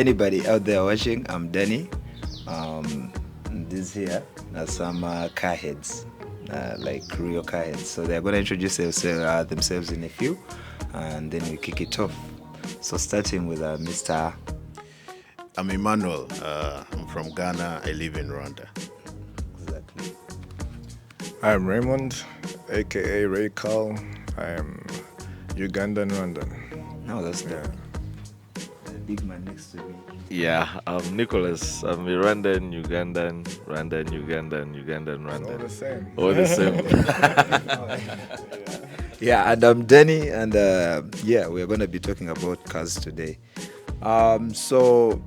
anybody out there watching, I'm Danny. Um, this here are some car heads, like real car heads. So they're going to introduce themselves in a few, and then we kick it off. So starting with Mr. I'm Emmanuel. I'm from Ghana. I live in Rwanda. Exactly. I'm Raymond, aka Ray Carl. I'm Ugandan Rwandan. No, that's the big man next to me. Yeah, I'm Nicholas. I'm Rwandan, Ugandan, Ugandan, Rwandan. All the same. All the same. Yeah, and I'm Danny, and we're going to be talking about cars today. So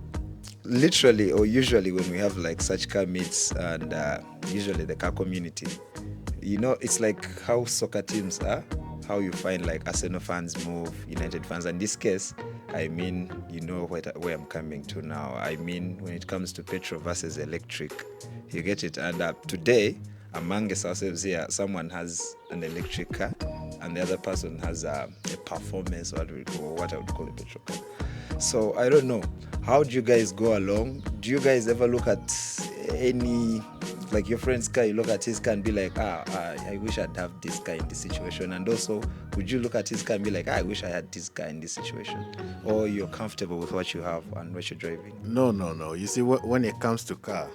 literally or usually when we have like such car meets and usually the car community, it's like how soccer teams are, how you find like Arsenal fans move, United fans. In this case, I mean, where I'm coming to now. I mean, when it comes to petrol versus electric, you get it. And today, among ourselves here, someone has an electric car and the other person has a performance, what I would call a petrol car. So I don't know. How do you guys go along? Do you guys ever look at any, like your friend's car, you look at his car and be like, I wish I'd have this car in this situation? And also, would you look at his car and be like, I wish I had this car in this situation? Or you're comfortable with what you have and what you're driving? No. You see, when it comes to car,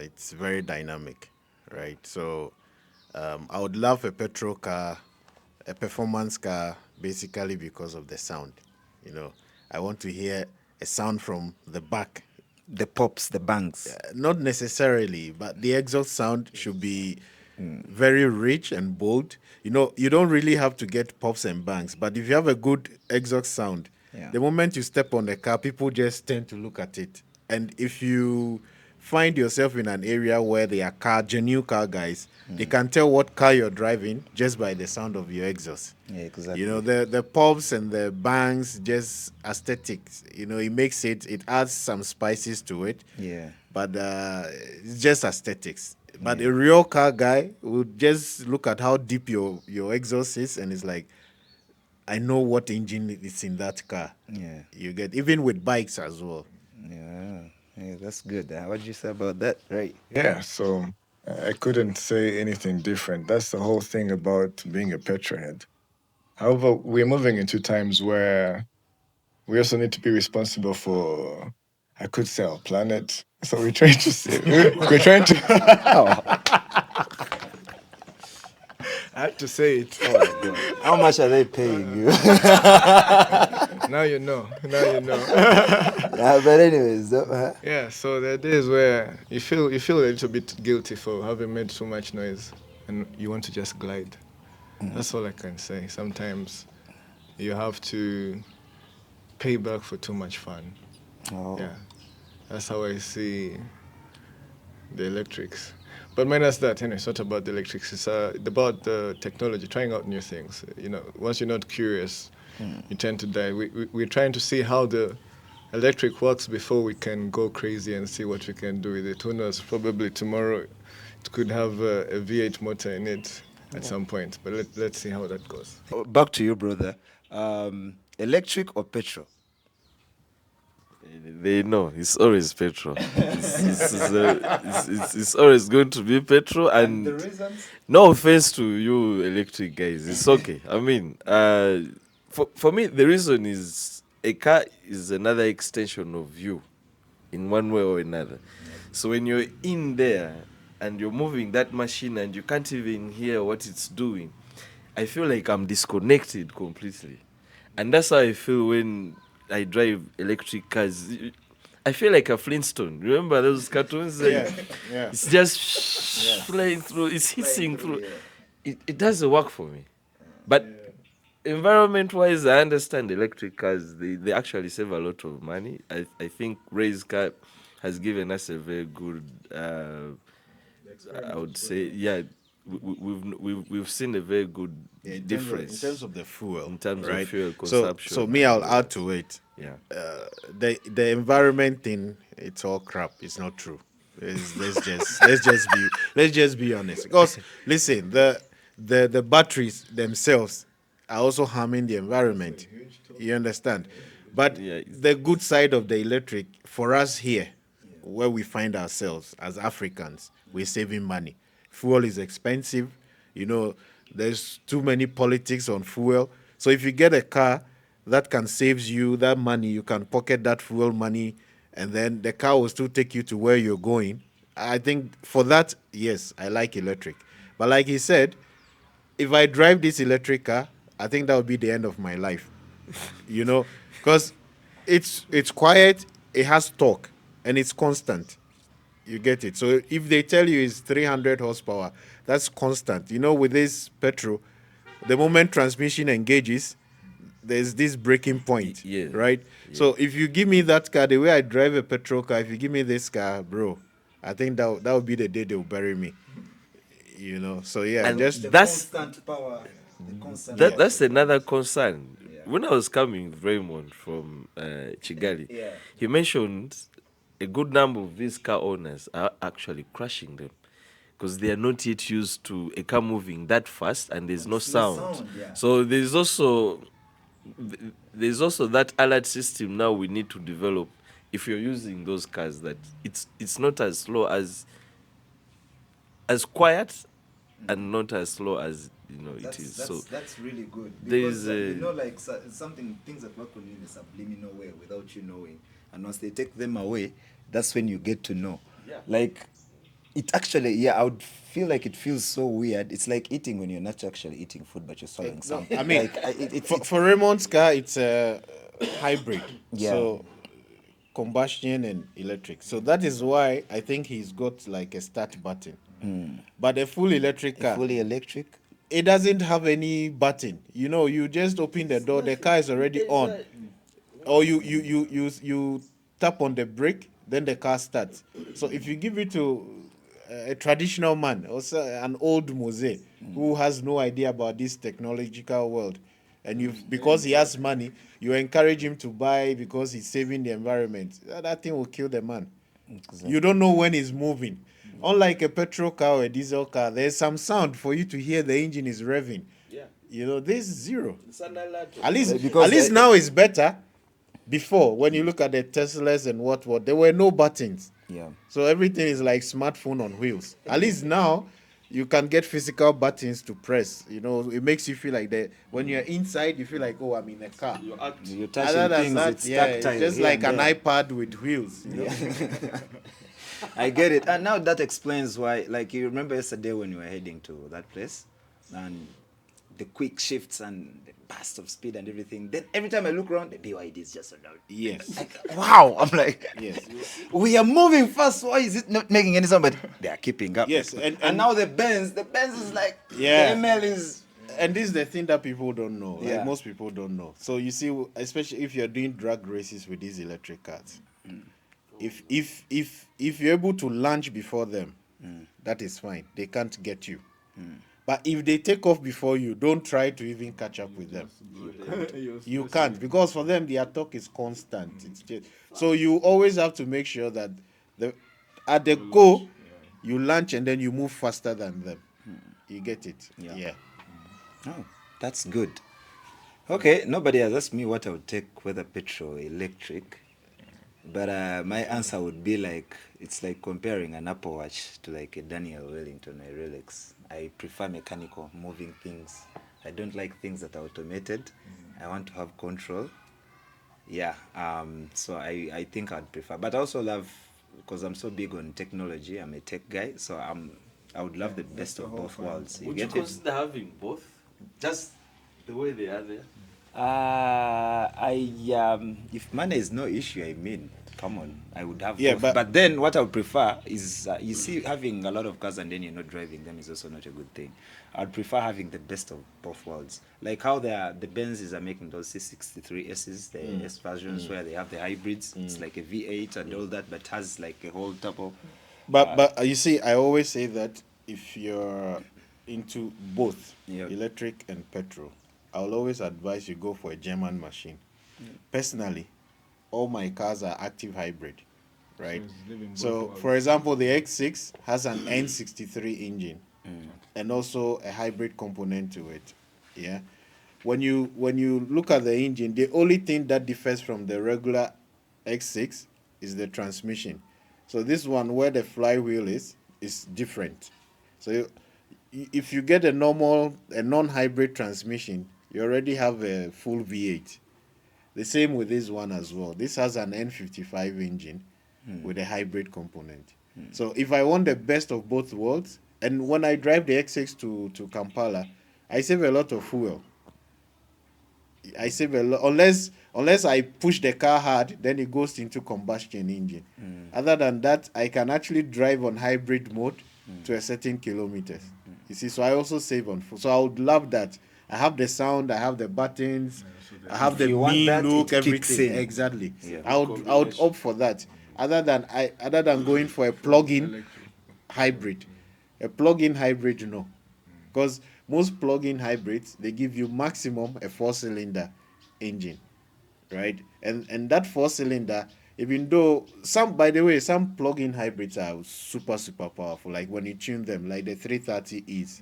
it's very dynamic, right? So I would love a petrol car, a performance car, basically because of the sound. I want to hear a sound from the back. The pops, the bangs. Not necessarily, but the exhaust sound should be very rich and bold. You don't really have to get pops and bangs, but if you have a good exhaust sound, the moment you step on the car, people just tend to look at it. And if you find yourself in an area where there are genuine car guys, they can tell what car you're driving just by the sound of your exhaust. Yeah, exactly. The pops and the bangs, just aesthetics. It adds some spices to it. Yeah. But it's just aesthetics. But a real car guy would just look at how deep your exhaust is, and it's like, I know what engine is in that car. Yeah. You get, even with bikes as well. Yeah, that's good. What did you say about that? Right. Yeah, so I couldn't say anything different. That's the whole thing about being a petrolhead. However, we're moving into times where we also need to be responsible for, I could say, our planet. So we're trying to say, we're trying to. I had to say it. How much are they paying you? Now you know. Yeah, but anyways, Yeah, so there are days where you feel a little bit guilty for having made so much noise and you want to just glide. That's all I can say. Sometimes you have to pay back for too much fun. Oh. Yeah, that's how I see the electrics. But minus that, it's not about the electrics. It's about the technology, trying out new things. Once you're not curious, you tend to die. We're trying to see how the electric works before we can go crazy and see what we can do with it. Who knows? Probably tomorrow it could have a V8 motor in it at some point. But let's see how that goes. Back to you, brother. Electric or petrol? They know it's always petrol. It's always going to be petrol. And the reasons? no offense to you electric guys, it's okay. I mean, for me, the reason is a car is another extension of you in one way or another. So when you're in there and you're moving that machine and you can't even hear what it's doing, I feel like I'm disconnected completely. And that's how I feel when I drive electric cars. I feel like a Flintstone. Remember those cartoons? Yeah. It's just flying through. It's hissing through. It doesn't work for me. But environment-wise, I understand electric cars. They actually save a lot of money. I think Ray's car has given us a very good. I would say, we've seen a very good difference in terms of the fuel. in terms right? of fuel consumption. So me, I'll add to it. Yeah. The environment thing, it's all crap. It's not true. Let's just be honest. Because listen, the batteries themselves are also harming the environment. You understand? But Yeah, the good side of the electric for us here, where we find ourselves as Africans, we're saving money. Fuel is expensive. You know, there's too many politics on fuel. So if you get a car that can saves you that money, you can pocket that fuel money, and then the car will still take you to where you're going. I think for that, yes, I like electric. But like he said, if I drive this electric car, I think that would be the end of my life. You know, because it's quiet, it has torque, and it's constant. You get it. So if they tell you it's 300 horsepower, that's constant. You know, with this petrol, the moment transmission engages, there's this breaking point, yeah, right? So if you give me that car, the way I drive a petrol car, if you give me this car, bro, I think that would be the day they'll bury me. You know, so yeah, and just that's constant power, the constant that's another concern. Yeah. When I was coming with Raymond from Chigali, Yeah. he mentioned a good number of these car owners are actually crashing them because they are not yet used to a car moving that fast and there's no sound. yeah. So there's also that alert system now we need to develop if you're using those cars, that it's not as slow as quiet and not as slow as it is. So That's really good, there because is a you know, like something, things that work on you in a subliminal way without you knowing, and once they take them away, that's when you get to know. Yeah. Like, it actually, yeah, I would feel like it feels so weird. It's like eating when you're not actually eating food, but you're swallowing no, something. I mean, like, for Raymond's car, it's a hybrid. Yeah. So combustion and electric. So that is why I think he's got like a start button. But a full electric car, fully electric. it doesn't have any button. You know, you just open the door, the car is already on. Or you tap on the brake, then the car starts. So if you give it to a traditional man, also an old Mose who has no idea about this technological world, and you, because he has money, you encourage him to buy because he's saving the environment, that thing will kill the man. Exactly. You don't know when he's moving. Unlike a petrol car or a diesel car, there's some sound for you to hear the engine is revving. Yeah. You know, this is zero. It's an alert. At least, Because now it's better. Before, when you look at the Teslas and what, there were no buttons. Yeah. So everything is like smartphone on wheels. At least now, you can get physical buttons to press. You know, it makes you feel like that. When you're inside, you feel like, oh, I'm in a car. You're touching Other than things. that, It's yeah, tactile. it's just here like and an there. iPad with wheels. You know? I get it. And now that explains why, like, you remember yesterday when we were heading to that place and the quick shifts and the burst of speed and everything. Then every time I look around, the BYDs just around. Yes. Like, wow. I'm like, Yes. we are moving fast. Why is it not making any sound? But they are keeping up. Yes, and and- now the Benz is like, Yeah. the ML is. And this is the thing that people don't know. Yeah. Like most people don't know. So you see, especially if you're doing drag races with these electric cars, if you're able to launch before them, that is fine. They can't get you. But if they take off before you, don't try to even catch up with them. You can't, because for them their torque is constant. It's just, so you always have to make sure that at the go, you launch and then you move faster than them. You get it? Yeah. Oh, that's good. Okay, nobody has asked me what I would take, whether petrol or electric. But my answer would be like, it's like comparing an Apple Watch to like a Daniel Wellington or a Rolex. I prefer mechanical, moving things. I don't like things that are automated. I want to have control. Yeah, so I think I'd prefer. But I also love, because I'm so big on technology, I'm a tech guy, so I would love the best of both worlds. Would you get it? consider having both? Just the way they are there? If money is no issue, I mean, come on, I would have Yeah, both. but- But then what I would prefer is, you see, having a lot of cars and then you're not driving them is also not a good thing. I'd prefer having the best of both worlds. Like how the Benzes are making those C63Ss, the S versions where they have the hybrids. It's like a V8 and all that, but has like a whole turbo. But you see, I always say that if you're into both Yeah. electric and petrol, I'll always advise you go for a German machine. Personally, all my cars are active hybrid, right? it's living both So, worlds. for example, the X6 has an N63 engine and also a hybrid component to it. Yeah. when you look at the engine, the only thing that differs from the regular X6 is the transmission. So this one where the flywheel is different. So if you get a non-hybrid transmission, you already have a full V8. The same with this one as well. This has an N55 engine with a hybrid component. So if I want the best of both worlds, and when I drive the X6 to Kampala, I save a lot of fuel. I save a lot unless I push the car hard, then it goes into combustion engine. Other than that, I can actually drive on hybrid mode to a certain kilometers. You see, so I also save on fuel. So I would love that. I have the sound, I have the buttons, I have If the you want mean that, look, it kicks everything. in. Exactly. Yeah. I would opt for that. Other than going for a plug-in hybrid. A plug-in hybrid, no. Because most plug-in hybrids, they give you maximum a four-cylinder engine, right? And that four-cylinder, even though some, by the way, some plug-in hybrids are super powerful. Like when you tune them, like the 330Es,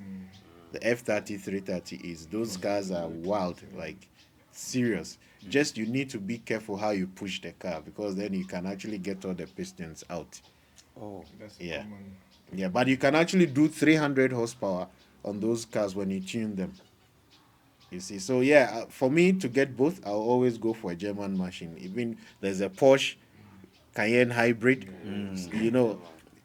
the F30 330Es, those cars are wild, like serious. Just you need to be careful how you push the car because then you can actually get all the pistons out. Oh, That's Yeah. common. Yeah, but you can actually do 300 horsepower on those cars when you tune them. You see, so yeah, for me to get both, I'll always go for a German machine. Even there's a Porsche Cayenne hybrid,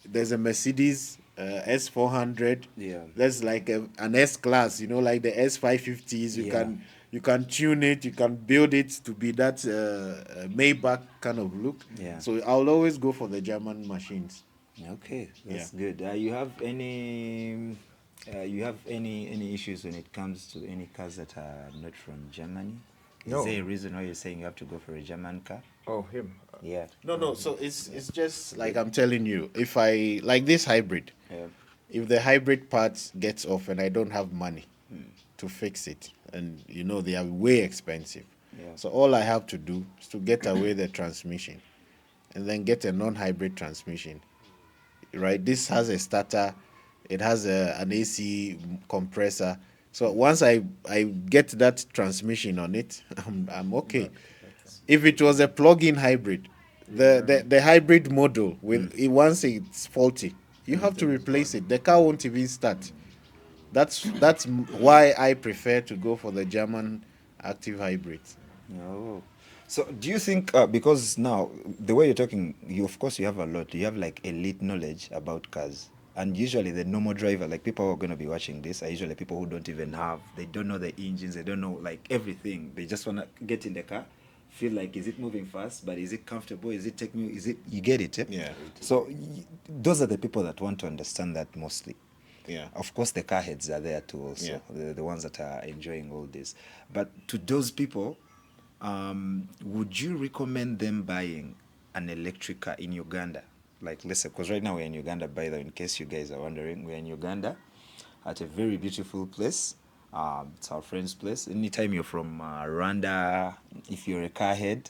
there's a Mercedes S400. Yeah. There's like an S class, like the S550s. You Yeah. can tune it, you can build it to be that Maybach kind of look. Yeah. So I'll always go for the German machines. Okay, that's Yeah. good. You have any issues when it comes to any cars that are not from Germany? Is No. there a reason why you're saying you have to go for a German car? Oh, him. Yeah. No. So it's just like I'm telling you. If I like this hybrid, Yeah. if the hybrid parts gets off and I don't have money to fix it, and they are way expensive, Yeah. so all I have to do is to get away the transmission, and then get a non-hybrid transmission. Right? This has a starter, it has an AC compressor. So once I get that transmission on it, I'm okay. If it was a plug-in hybrid, the hybrid model once it's faulty, you have to replace it. The car won't even start. That's why I prefer to go for the German active hybrids. Oh. So do you think because now the way you're talking, you have a lot. You have like elite knowledge about cars. And usually the normal driver, like people who are going to be watching this, are usually people who they don't know the engines, they don't know like everything. They just want to get in the car, feel like, is it moving fast, but is it comfortable? Is it taking you get it? Eh? Yeah. So those are the people that want to understand that mostly. Yeah. Of course, the car heads are there too also, the ones that are enjoying all this. But to those people, would you recommend them buying an electric car in Uganda? Like, let's say, because right now we're in Uganda, by the way, in case you guys are wondering, we're in Uganda at a very beautiful place. It's our friend's place. Anytime you're from Rwanda, if you're a car head,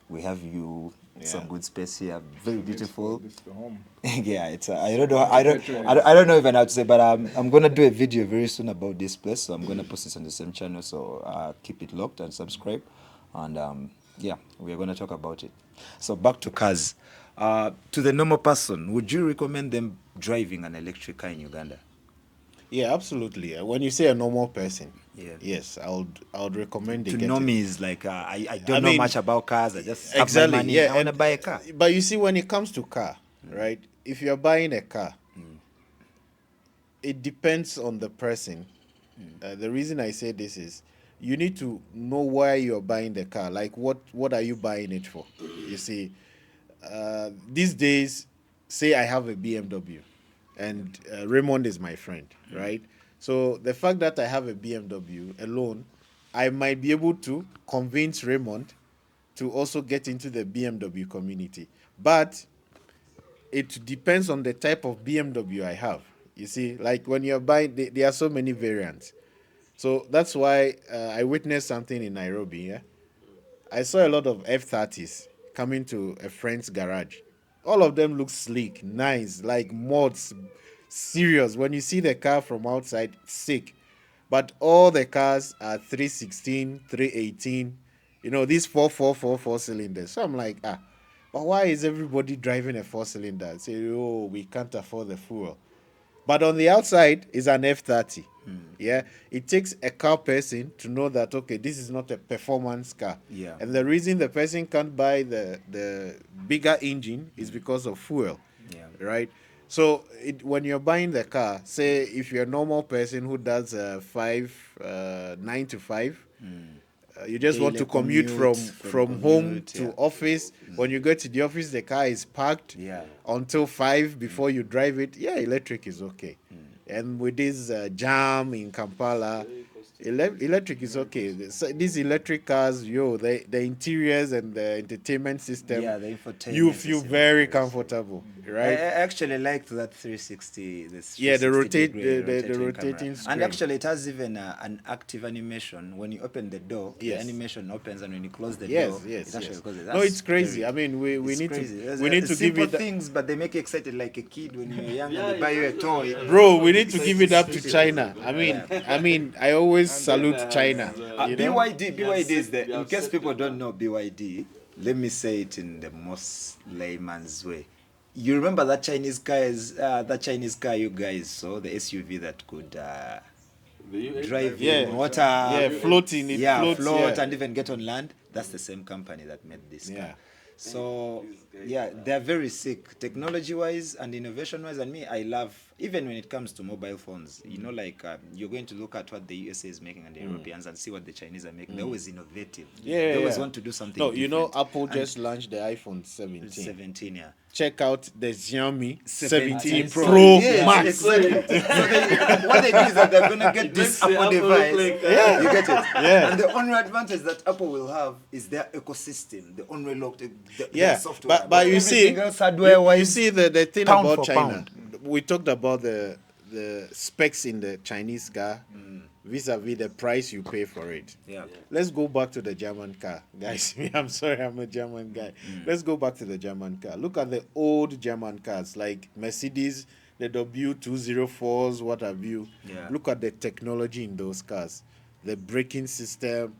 we have you. Some good space here, very beautiful. This is the home. Yeah, it's I don't know. I don't know even how to say, but I'm gonna do a video very soon about this place. So I'm gonna post this on the same channel. So keep it locked and subscribe, and yeah, we're gonna talk about it. So back to cars. To the normal person, would you recommend them driving an electric car in Uganda? Yeah, absolutely. When you say a normal person, Yeah. yes, I would recommend they To get know it. me is like I don't I know mean, much about cars. I just have Exactly. my money. Yeah, I wanna and- buy a car. But you see, when it comes to car, right? If you're buying a car, it depends on the person. The reason I say this is you need to know why you're buying the car. Like, what are you buying it for? You see, these days, say I have a BMW, and Raymond is my friend, right? So the fact that I have a BMW alone, I might be able to convince Raymond to also get into the BMW community. But it depends on the type of BMW I have. You see, like when you're buying, there are so many variants. So that's why I witnessed something in Nairobi. Yeah, I saw a lot of F30s coming to a friend's garage. All of them look sleek, nice, like mods, serious. When you see the car from outside, sick. but all the cars are 316, 318. These 4 cylinders. So I'm like, but why is everybody driving a 4-cylinder? Say, oh, we can't afford the fuel. But on the outside is an F30. Yeah, it takes a car person to know that, okay, this is not a performance car. Yeah. And the reason the person can't buy the bigger engine is because of fuel. Yeah. Right. So when you're buying the car, say if you're a normal person who does 9 to 5, you just want Daily to commute from home to yeah. office. When you go to the office, the car is parked Yeah. until 5 before you drive it. Yeah, electric is okay. And with this jam in Kampala, electric is okay. These electric cars, the interiors and the entertainment system, Yeah, the infotainment you feel system. very comfortable, I right? actually liked that 360. This Yeah, the 360 degree the rotating camera. screen. And actually, it has even an active animation. When you open the door, Yes. the animation opens, and when you close the Yes, door, yes, it actually yes. closes. No, it's That's crazy. very- I mean, we it's need crazy. to There's we need to give simple it that- things, but they make you excited like a kid when you're young and they buy you a toy. Bro, we need to give it up to China. I mean, I always salute China. BYD is the. In case people don't know BYD, let me say it in the most layman's way. You remember that Chinese car you guys saw, the SUV that could drive in water, Floating. It floats, float yeah. and even get on land. That's the same company that made this car. Yeah. So yeah, they're very sick technology-wise and innovation-wise. And me, I love, even when it comes to mobile phones. Like you're going to look at what the USA is making and the Europeans and see what the Chinese are making. They're always innovative. They always want to do something. No, different. Apple And just launched the iPhone 17. 17, yeah. Check out the Xiaomi 17 Pro. Pro Yes, Max. exactly. So what they do is that they're gonna get this makes the Apple Apple device. look like- You get it. Yeah. And the only advantage that Apple will have is their ecosystem, the unlocked, their Yeah, software. but you see, everything else hardware-wise, you see the thing pound about for China. pound. We talked about the specs in the Chinese car vis-a-vis the price you pay for it. Yeah. Let's go back to the German car, guys. I'm sorry, I'm a German guy. Let's go back to the German car. Look at the old German cars like Mercedes, the W204s, what have you. Yeah. Look at the technology in those cars, the braking system,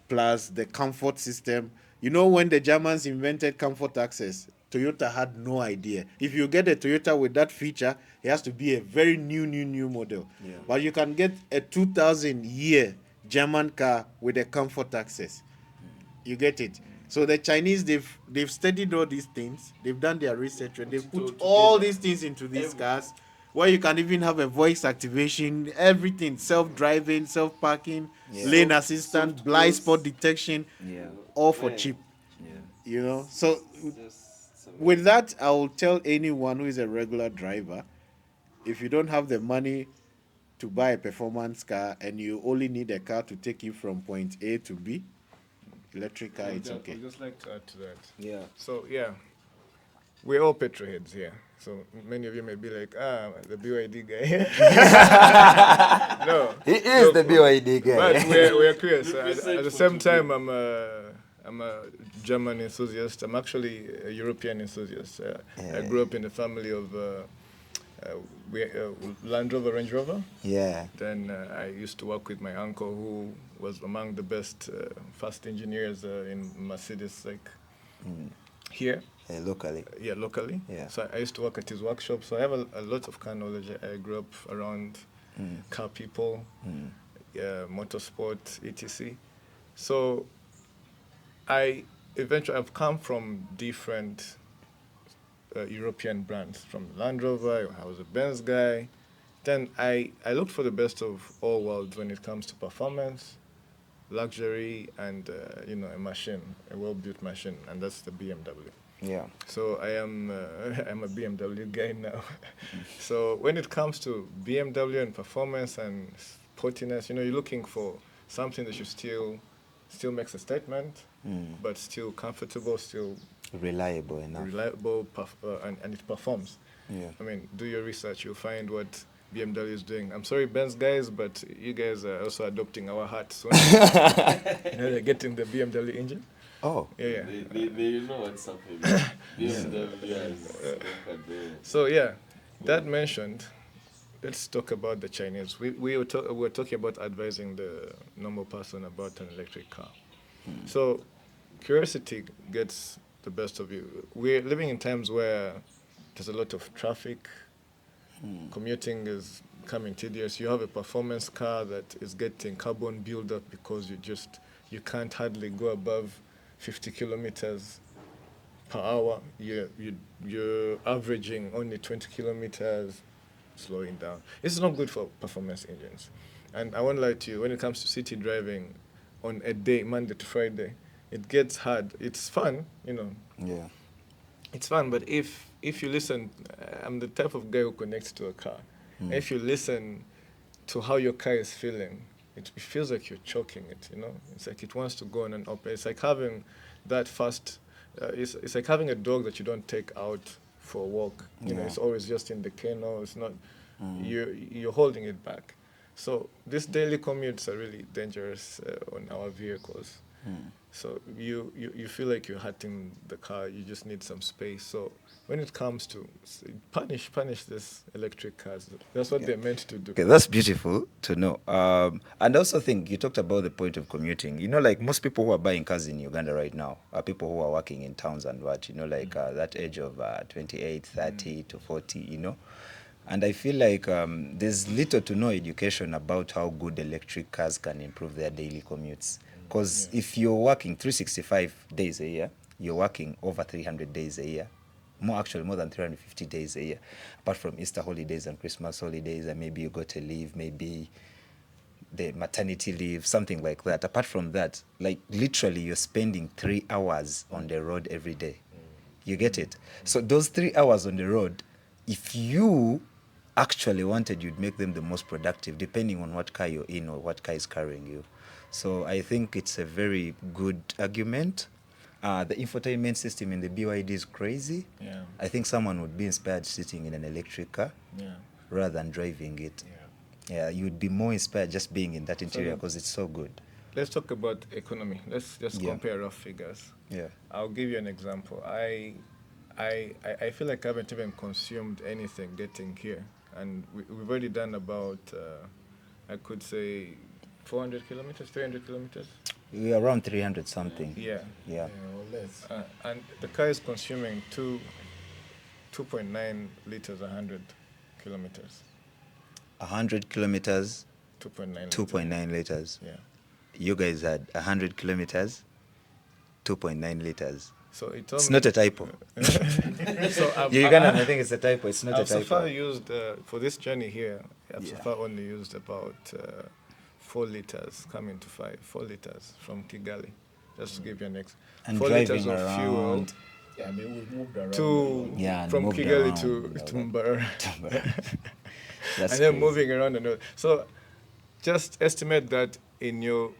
plus the comfort system. When the Germans invented comfort access, Toyota had no idea. If you get a Toyota with that feature, it has to be a very new model. Yeah. But you can get a 2000 year German car with a comfort access. You get it. So the Chinese, they've studied all these things. They've done their research and they've put all these things into these cars, where you can even have a voice activation, everything, self-driving, self-parking, lane assistant, blind spot detection, Yeah. all for cheap. Yeah. So with that, I will tell anyone who is a regular driver, if you don't have the money to buy a performance car and you only need a car to take you from point A to B, electric car, it's okay. I'd just like to add to that. Yeah. So, yeah, we're all petrol heads here. So many of you may be like, the BYD guy. No. He is the BYD guy. But we're curious. At the same time, I'm a German enthusiast. I'm actually a European enthusiast. I grew up in a family of Land Rover, Range Rover. Yeah. Then I used to work with my uncle, who was among the best fast engineers in Mercedes, here. Locally. Yeah, locally. Yeah. So I used to work at his workshop. So I have a lot of car knowledge. I grew up around car people, motorsport, etc. So I've come from different European brands. From Land Rover, I was a Benz guy. Then I looked for the best of all worlds when it comes to performance, luxury, and a machine, a well-built machine, and that's the BMW. Yeah. So I'm a BMW guy now. So when it comes to BMW and performance and sportiness, you're looking for something that you still makes a statement, but still comfortable, still Reliable enough. and it performs. Yeah. I mean, do your research, you'll find what BMW is doing. I'm sorry, Benz guys, but you guys are also adopting our heart soon. They're getting the BMW engine. Oh. Yeah. They know what's happening. BMW has So yeah, that mentioned, let's talk about the Chinese. We were talking about advising the normal person about an electric car. So curiosity gets the best of you. We're living in times where there's a lot of traffic. Commuting is becoming tedious. You have a performance car that is getting carbon buildup because you can't hardly go above 50 kilometers per hour. You're averaging only 20 kilometers, slowing down. It's not good for performance engines. And I won't lie to you, when it comes to city driving on a day, Monday to Friday, it gets hard. It's fun, Yeah. it's fun, but if you listen, I'm the type of guy who connects to a car. If you listen to how your car is feeling, it feels like you're choking it. It's like it wants to go on and operate. It's like having that fast, it's like having a dog that you don't take out for a walk. Yeah. It's always just in the kennel. It's not, you're holding it back. So these daily commutes are really dangerous on our vehicles. So you feel like you're hurting the car. You just need some space. So when it comes to punish this electric cars, that's what they're meant to do. Okay, that's beautiful to know. And I also think you talked about the point of commuting. Like most people who are buying cars in Uganda right now are people who are working in towns and what, like that age of 28, 30 to 40. And I feel like there's little to no education about how good electric cars can improve their daily commutes. Because if you're working 365 days a year, you're working over 300 days a year. More than 350 days a year, apart from Easter holidays and Christmas holidays, and maybe you got a leave, maybe the maternity leave, something like that. Apart from that, like literally you're spending 3 hours on the road every day. You get it? So those 3 hours on the road, if you actually wanted, you'd make them the most productive, depending on what car you're in or what car is carrying you. So I think it's a very good argument. The infotainment system in the BYD is crazy. Yeah. I think someone would be inspired sitting in an electric car rather than driving it. Yeah, you'd be more inspired just being in that interior because it's so good. Let's talk about economy. Let's just compare rough figures. Yeah. I'll give you an example. I feel like I haven't even consumed anything getting here, and we've already done about I could say 400 kilometers, 300 kilometers. We're around 300 something. Yeah. Yeah. Or less. And the car is consuming 2.9 liters 100 kilometers. 100 kilometers, 2.9. 2.9 liters. Yeah. You guys had 100 kilometers, 2.9 liters. So It's not a typo. So I think it's a typo. It's not I've a typo. so far used, for this journey here, I've so far only used about 4 liters, coming to 4 liters from Kigali, just to give you an example. And 4 liters driving of fuel around. Yeah, I mean, we've moved around. And from moved Kigali around, to Mbarara. That's And then crazy. moving around and all. So just estimate that in your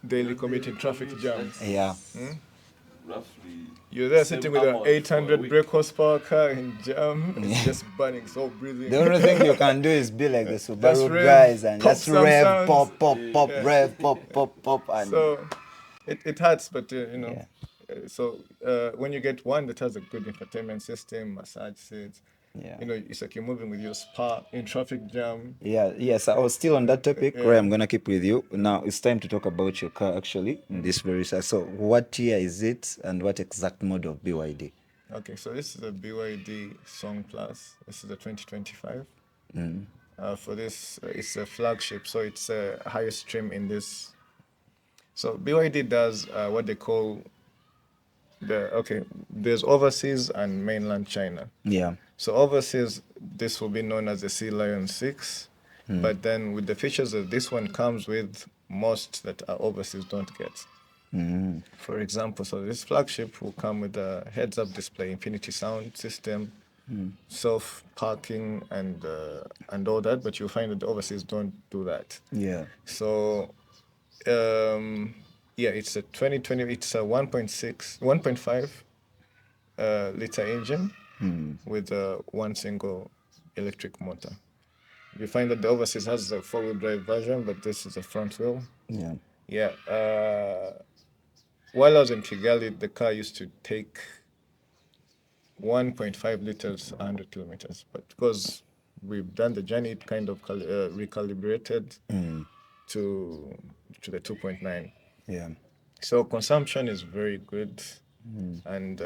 daily commuting traffic jams. Yeah. Roughly. You're there same sitting with an amount for a 800 week. brake horsepower car in jam. It's just burning, so breathing. The only thing you can do is be like the Subaru rev, guys and pop just some rev, sounds. pop, pop, pop, Yeah. rev, pop, pop, pop, and So it hurts, but Yeah. So when you get one that has a good infotainment system, massage seats, yeah. it's like you're moving with your spa in traffic jam. Yeah, yes, I was still on that topic. Roy, I'm gonna keep with you. Now it's time to talk about your car actually in this very so what year is it and what exact model of BYD? Okay, so this is a BYD Song Plus. This is a 2025. For this, it's a flagship, so it's a highest trim in this. So BYD does what they call there's overseas and mainland China. Yeah. So overseas, this will be known as the Sea Lion 6. But then with the features that this one comes with, most that are overseas don't get. For example, so this flagship will come with a heads-up display, infinity sound system, self-parking, and all that. But you'll find that the overseas don't do that. Yeah. So, it's a 2020. It's a 1.5 liter engine with one single electric motor. You find that the overseas has a four-wheel drive version, but this is a front wheel. Yeah. Yeah. While I was in Kigali, the car used to take 1.5 liters 100 kilometers, but because we've done the journey. It kind of recalibrated to the 2.9. Yeah. So consumption is very good, and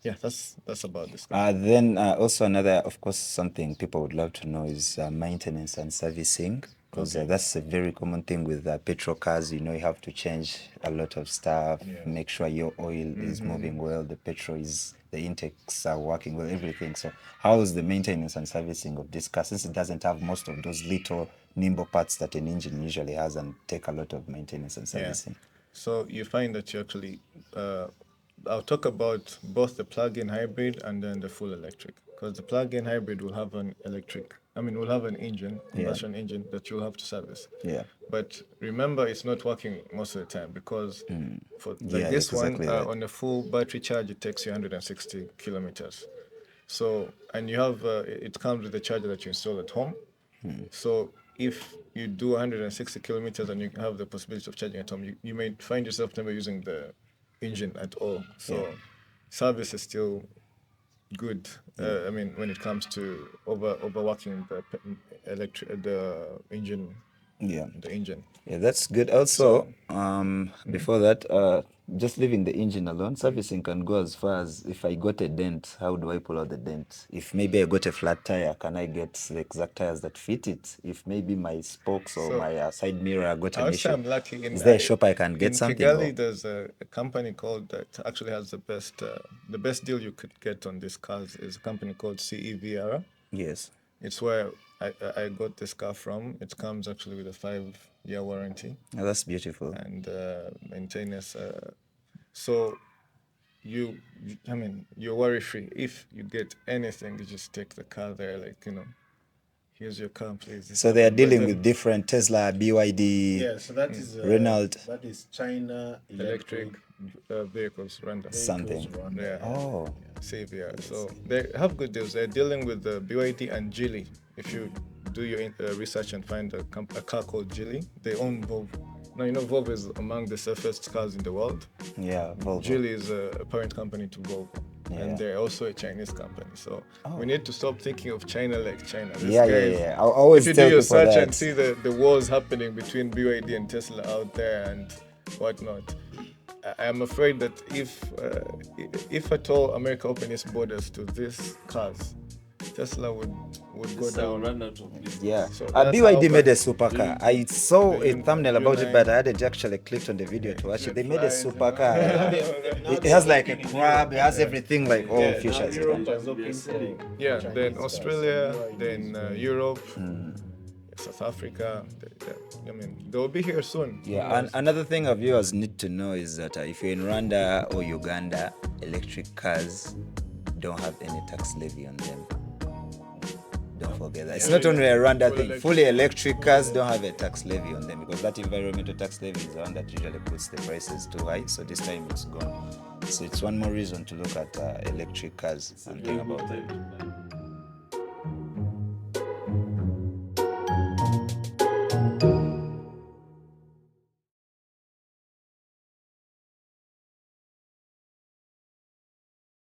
yeah, that's about this. Then also another, of course, something people would love to know is maintenance and servicing, because that's a very common thing with petrol cars. You have to change a lot of stuff, make sure your oil is moving well, the intakes are working well, everything. So how is the maintenance and servicing of this car, since it doesn't have most of those little nimble parts that an engine usually has and take a lot of maintenance and servicing? So you find that you actually, I'll talk about both the plug-in hybrid and then the full electric. Because the plug-in hybrid will have an will have an engine, combustion engine that you'll have to service. Yeah. But remember, it's not working most of the time because for Yeah, this exactly one, right. on a full battery charge, it takes you 160 kilometers. So, and you have, it comes with the charger that you install at home. So if you do 160 kilometers and you have the possibility of charging at home, you may find yourself never using the engine at all. So service is still good. When it comes to overworking the engine. Yeah. The engine. Yeah, that's good. Also, before that, just leaving the engine alone, servicing can go as far as, if I got a dent, how do I pull out the dent? If maybe I got a flat tire, can I get the exact tires that fit it? If maybe my spokes or my side mirror got an issue, I'm lucky. is there a shop I can get in something? Kigali, there's a company called that actually has the best deal you could get on these cars is a company called CEVR. Yes. It's where I got this car from. It comes actually with a 5-year warranty. Oh, that's beautiful. And maintenance. So you're worry free. If you get anything, you just take the car there, here's your car, please. So they are dealing with different Tesla, BYD. Yeah, so that is Renault. That is China electric vehicles, Rwanda. Something. Yeah. Oh. CVR. So they have good deals. They're dealing with the BYD and Geely. If you do your research and find a car called Geely, they own Volvo. Now, Volvo is among the safest cars in the world. Yeah, Volvo. Geely is a parent company to Volvo. Yeah. And they're also a Chinese company. So we need to stop thinking of China like China. Yeah. I always if you tell do your people search that. and see the wars happening between BYD and Tesla out there and whatnot, I'm afraid that if at all America opened its borders to these cars, Tesla would go down. Run out of business. Yeah. So that's BYD how made a bad- supercar. I saw a thumbnail about it, Q9. but I hadn't actually clicked on the video to watch it. They made a supercar. It has like a crab. It has everything, like all features. Yeah, then Australia, then Europe, South Africa. They'll be here soon. Yeah, and another thing our viewers need to know is that if you're in Rwanda or Uganda, electric cars don't have any tax levy on them. Don't forget that. It's not only a Rwanda thing. Fully electric cars don't have a tax levy on them because that environmental tax levy is the one that usually puts the prices too high. So this time it's gone. So it's one more reason to look at electric cars and think about it.